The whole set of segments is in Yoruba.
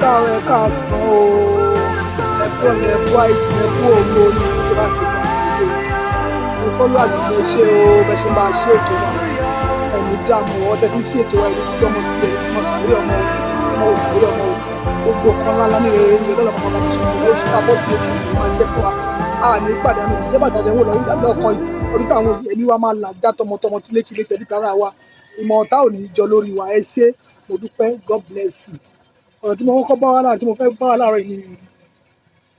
káàárọ̀ ẹ káàsán o, ẹ kúrọ̀lẹ́ ẹ kú àìjí ẹ kú òru o ní ìjọba gbogbo àgbáyé o. Ẹ fọ́lọ́ àti bẹ ṣe o, bẹ ṣe máa ṣe ètò náà. Ẹ̀mí dààmú ọ̀tẹ̀ tí ń ṣe ètò ẹ̀rí gbogbo ọmọ sílẹ̀ ọmọ sàárè ọmọ òsàárè ọmọ gbogbo kan ńlá ní rere ní ọlọ́run bàbá mi ṣe fún oṣù ká bọ́ sí oṣù tó máa jẹ́ fún wa. A ní pàdánù December tàbí ẹ̀wọ̀n lọ́yìn ìgbàgbọ́ ọkọ yìí. Orí táwọn ẹ̀mí wa máa là dá tọmọtọmọ tilétilé tẹ̀lé tara wa. Ìmọ̀ ọ̀tá ò ní jọ lórí wa. Ẹ ṣé, mo dúpẹ́, God bless you. Ọ̀rọ̀ tí mo kọ́kọ́ bá wa láàárọ̀ tí mo fẹ́ bá wa láàárọ̀ yìí ni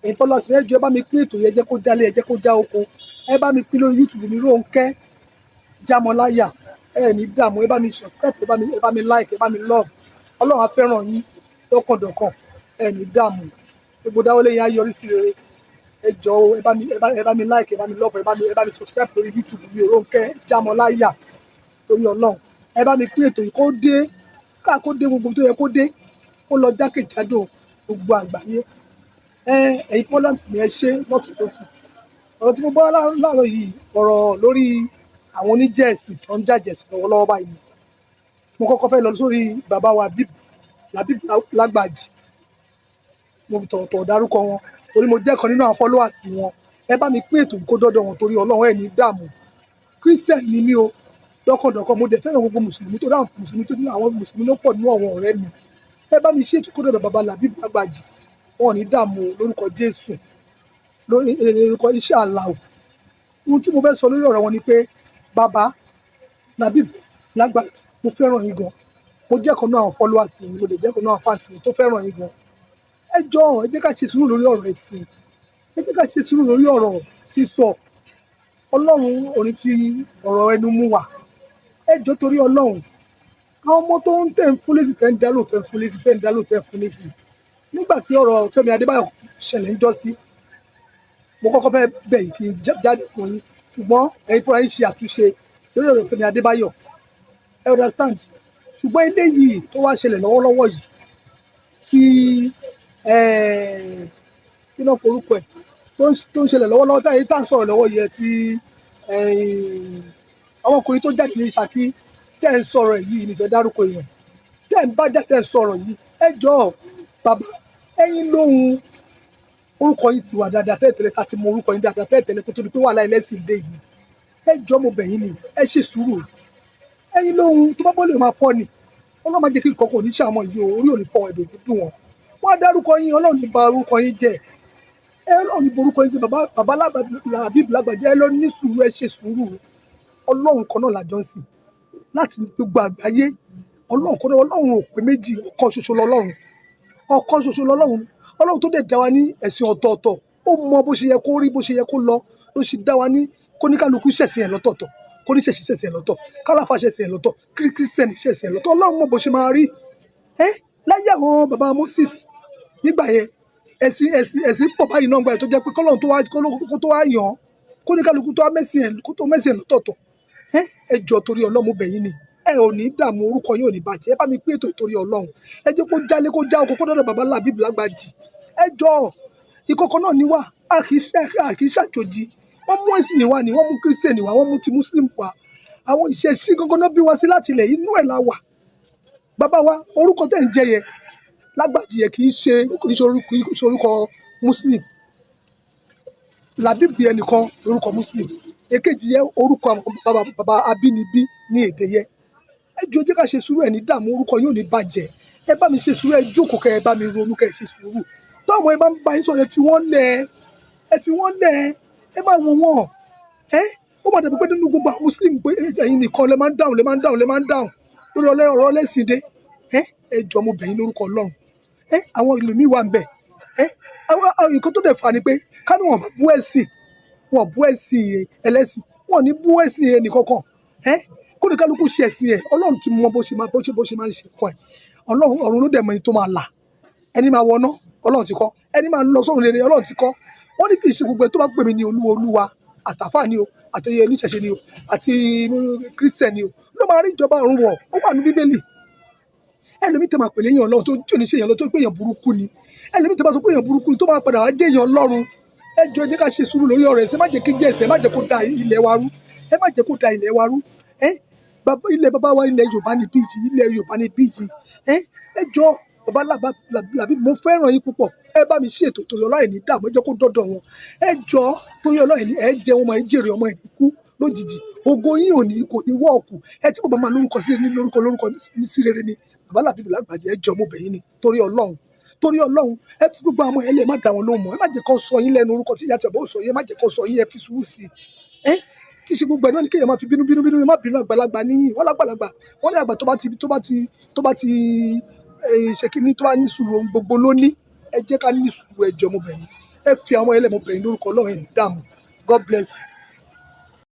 ẹ̀yin followers ẹ jọ̀ọ́ ẹ bá mi pín ètò yẹn, ẹ jẹ́ kó jálé, ẹ jẹ́ kó já oko. Ẹ bá mi pín lórí YouTube ní Rónkẹ́ Jámọ́láyà. Ẹ ní dààmú, ẹ bá mi subscribe, ẹ bá mi like, ẹ bá mi love. Ọlọ́run á fẹ́ràn yín lọ́kàndọ̀kàn. Ẹ ní dààmú. Gbogbo dáwọ́lé yín á yọrí sí rere. Ẹ jọ̀ọ́ ẹ bá mi like, ẹ bá mi love, ẹ bá mi subscribe lórí YouTube ní Rónkẹ́ Jámọ́láyà. Torí Ọlọ́run. Ẹ bá mi pín ètò yìí kó dé gbogbo tó yẹ kó dé. Ó lọ jákèjádò gbogbo àgbáyé. Ẹ̀yin followers mi ẹ ṣé lọ́tùn lósì. Ọ̀rọ̀ tí mo bá láàárọ̀ yìí ọ̀rọ̀ lórí àwọn oníjẹ̀sì tó ń jàjẹ̀sì lọ́wọ́lọ́wọ́ báyìí. Mo kọ́kọ́ fẹ́ lọ sórí bàbá wa Labib Lágbàjì. Mo fi tọ̀wọ̀tọ̀wọ̀ dárúkọ wọn torí mo jẹ́ kan nínú àwọn followers wọn. Ẹ bá mi pín ètò yìí kó dọ́dọ̀ wọn torí Ọlọ́run ẹ ní dààmú. Christian ni mí o lọ́kàndọ̀kan, mo dẹ̀ fẹ́ràn gbogbo mùsùlùmí tó dáhùn mùsùlùmí tó ní àwọn mùsùlùmí ló pọ̀ nínú àwọn ọ̀rẹ́ mi. Ẹ bá mi ṣètò kó dọ̀dọ̀ bàbá Labib Lágbàjì. Wọn ò ní dààmú lórúkọ Jésù, lórúkọ iṣẹ́ àlàó. Ohun tí mo fẹ́ sọ lórí ọ̀rọ̀ wọn ni pé bàbá Labib Lágbàjì, mo fẹ́ràn yín gan. Mo jẹ́ kan náà àwọn followers yìí, mo dẹ̀ jẹ́ kan náà àwọn fans yìí tó fẹ́ràn yín gan. Ẹ jọ̀ọ́ ẹ jẹ́ ká ṣe sùúrù lórí ọ̀rọ̀ ẹ̀sìn. Ẹ jẹ́ ká ṣe sùúrù lórí ọ̀rọ̀ sísọ. Ọlọ́run ò ní fi ọ̀rọ̀ ẹnu mú wa. Ẹ jọ̀ọ́ torí Ọlọ́run. Àwọn ọmọ tó ń tẹ̀ ń fún lésì tẹ̀ ń dá lò tẹ̀ ń fún lésì tẹ̀ ń dá lò tẹ̀ ń fún lésì. Nígbà tí ọ̀rọ̀ Fẹ́mi Adébáyọ̀ ṣẹlẹ̀ ń jọ́sí, mo kọ́kọ́ fẹ́ bẹ̀ yìí kí n jáde fún yín, ṣùgbọ́n ẹ̀yin fúnra yín ṣe àtúnṣe lórí ọ̀rọ̀ Fẹ́mi Adébáyọ̀. Ẹ understand? Ṣùgbọ́n eléyìí tó wá ṣẹlẹ̀ lọ́wọ́lọ́wọ́ yìí tí kí náà porúkọ ẹ̀ tó ń ṣẹlẹ̀ lọ́wọ́lọ́wọ́ táyé tá à ń sọ̀rọ̀ lọ́wọ́ yìí tí ọmọkùnrin tó jáde ní Ṣakí tẹ́ ń sọ̀rọ̀ yìí nífẹ̀ẹ́ dárúkọ èèyàn tẹ́ ń bá jà tẹ́ ń sọ̀rọ̀ yìí. Ẹ jọ̀ọ́ bàbá ẹ̀yin lóhun orúkọ yìí ti wà dáadáa tẹ́tẹ̀lẹ́ ká ti mọ orúkọ yìí dáadáa tẹ́tẹ̀lẹ́ kó tó di pé wàhálà ẹlẹ́sìn dé yìí. Ẹ jọ̀ọ́ mo bẹ̀ yín ni ẹ ṣe sùúrù. Ẹ̀yin lóhun tó bá bọ́ lè máa fọ́ ni Ọlọ́run máa jẹ́ kí nǹkan kò ní ṣàmọ́ yìí o, orí ò ní fọ́ ẹ̀dọ̀ dùn wọn. Wọ́n á dárúkọ yín, Ọlọ́run ní ba orúkọ yín jẹ́. Ọlọ́run ní ba orúkọ yín jẹ́. Bàbá Labib Lágbàjì ẹ lọ ní sùúrù, ẹ ṣe sùúrù. Ọlọ́run kan náà làjọ ń sìn láti gbogbo àgbáyé. Ọlọ́run kan náà, Ọlọ́run ò pé méjì, ọ̀kan ṣoṣo lọ́lọ́run. Ọ̀kan ṣoṣo lọ́lọ́run. Ọlọ́run tó dẹ̀ dá wa ní ẹ̀sìn ọ̀tọ̀ọ̀tọ̀. Ó mọ bó ṣe yẹ kó rí, bó ṣe yẹ kó lọ. Ló ṣe dá wa ní kóníkálukú ṣẹ̀sìn ẹ̀ lọ́tọ̀ọ̀tọ̀, kóníṣẹ̀ṣì ṣẹ̀sìn ẹ̀ lọ́tọ̀, kálàfà ṣẹ̀sìn ẹ̀ lọ́tọ̀, kírísítẹ́nì ṣẹ̀sìn ẹ̀ lọ́tọ̀. Ọlọ́run mọ bó ṣe máa rí. Láyé àwọn bàbá Moses nígbà yẹn ẹ̀sìn pọ̀ báyìí náà gbà yẹn tó jẹ́ pé kọ́lọ́run tó wá yàn án, kóníkálukú tó wá mẹ́sìn ẹ̀ lọ́tọ̀ọ̀tọ̀. Ẹ jọ̀ọ́ torí Ọlọ́run mo bẹ̀ yín ni. Ẹ ò ní dààmú, orúkọ yín ò ní bàjẹ́. Ẹ bá mi pín ètò ìtorí Ọlọ́run. Ẹ jẹ́ kó jálé kó já oko kó dọ́dọ̀ bàbá Labib Lágbàjì. Ẹ jọ̀ọ́ ìkọ̀kọ̀ náà ni wà, a kì í ṣàjòjì. Wọ́n mú ẹ̀sìn wá ni, wọ́n mú kírísítẹ̀nì wá, wọ́n mú ti mùsùlùmí wá. Àwọn ìṣesí gangan náà bí wá sí láti ilẹ̀ inú ẹ̀ la wà. Bàbá wa orúkọ tẹ̀ ń jẹ yẹn Lágbàjì yẹn kì í ṣe orúkọ mùsùlùmí. Labib yẹn nìkan orúkọ mùsùlùmí. Èkejì yẹn orúkọ bàbá abínibí ní èdè yẹn. Ẹ jọ̀ọ́ ẹ jẹ́ ká ṣe sùúrù, ẹ ní dààmú, orúkọ yóò ní bàjẹ́. Ẹ bá mi ṣe sùúrù, ẹ jókòó kẹ́ ẹ bá mi ronú kẹ́ ẹ ṣe sùúrù. Táwọn ẹ bá ń bá yín sọ̀rọ̀ ẹ fi wọ́n lẹ̀ ẹ máa wò wọ́n. Ó máa dàbí pé nínú gbogbo àwọn mùsùlùmí pé ẹ̀yin nìkan lẹ máa ń dáhùn lórí ọ̀rọ̀ ẹlẹ́sìn dé. Ẹ jọ̀ọ́ mo bẹ̀ yín lórúkọ Ọlọ́run. Àwọn ìlú mi wà ń bẹ̀. Àwọn nǹkan tó dẹ̀ fà ni pé ká ní wọn bú ẹ̀sìn ẹlẹ́sìn, wọn ò ní bú ẹ̀sìn ẹnì kankan. Kóníkálukú ṣe ẹ̀sìn ẹ̀. Ọlọ́run ti mọ bó ṣe máa ń ṣe fún ẹ. Ọlọ́run ọ̀run ló dẹ̀ mọ ẹni tó máa là. Ẹni máa wọná Ọlọ́run ti kọ́, ẹni máa lọ sọ́run rere Ọlọ́run ti kọ́. Wọ́n ní kì í ṣe gbogbo ẹ tó bá pè mí ní olúwa àtàfà ni o, àtẹyẹ oníṣẹ̀ṣe ni o, àti kírísítẹ̀ ni o ló máa rí ìjọba ọ̀run wọ̀. Ó wà ní Bíbélì. Ẹlòmíì tẹ máa pè léyìn Ọlọ́run tó tí ò ní ṣe èèyàn lọ tó pé èèyàn burúkú ni. Ẹlòmíì tẹ bá sọ pé èèyàn burúkú ni tó máa padà wá jẹ́ èèyàn Ọlọ́run. Ẹ jọ̀ọ́ ẹ jẹ́ ká ṣe sùúrù lórí ọ̀rọ̀ ẹ̀sìn. Má jẹ́ kí jẹ́ ẹ̀sìn, ẹ má jẹ́ kó da ilẹ̀ wa rú. Ẹ má jẹ́ kó da ilẹ̀ wa rú. Ilẹ̀ bàbá wa ilẹ̀ Yorùbá ni bíjì, ilẹ̀ Yorùbá ni bíjì. Ẹ jọ̀ọ́ bàbá làbí mo fẹ́ràn yín púpọ̀ ẹ bá mi ṣe ètò torí ọlọ́run ní dààmú ẹ jẹ́ kó dọ́dọ̀ wọn ẹ jọ torí ọlọ́run ní ẹ jẹ ọmọ ẹ jèrè ọmọ ẹ ní kú lójijì ògo yín kò ní wọ́ọ̀kù ẹ tí bàbá máa lórúkọ sí ní lórúkọ ní sí rere ni bàbá làbí làgbàjẹ́ ẹ jọ ọmọ bẹ̀yìn ni torí ọlọ́run ẹ fi gbogbo àwọn ẹlẹ́ má dá wọn lóhùn mọ́ ẹ má jẹ́ kó sọ yín lẹ́nu orúkọ tí ìyá tẹ̀bọ́ sọ yín ẹ má jẹ́ kó sọ yín ẹ fi sùúrù sí i kì í ṣe gbogbo ẹ̀ náà ni kéèyàn máa fi bínú ẹ má bínú àgbàlagbà níyìn wọ́n lágbàlagbà wọ́n ní àgbà tó bá ti ṣe kí ni tó bá ní sùúrù ohun gbogbo ló ní ẹ jẹ́ ká ní sùúrù ẹ jọ̀ọ́ ọmọbìnrin ẹ fi àwọn ẹlẹ́mọbìnrin lórúkọ ọlọ́run ẹ̀ ní dààmú God bless you.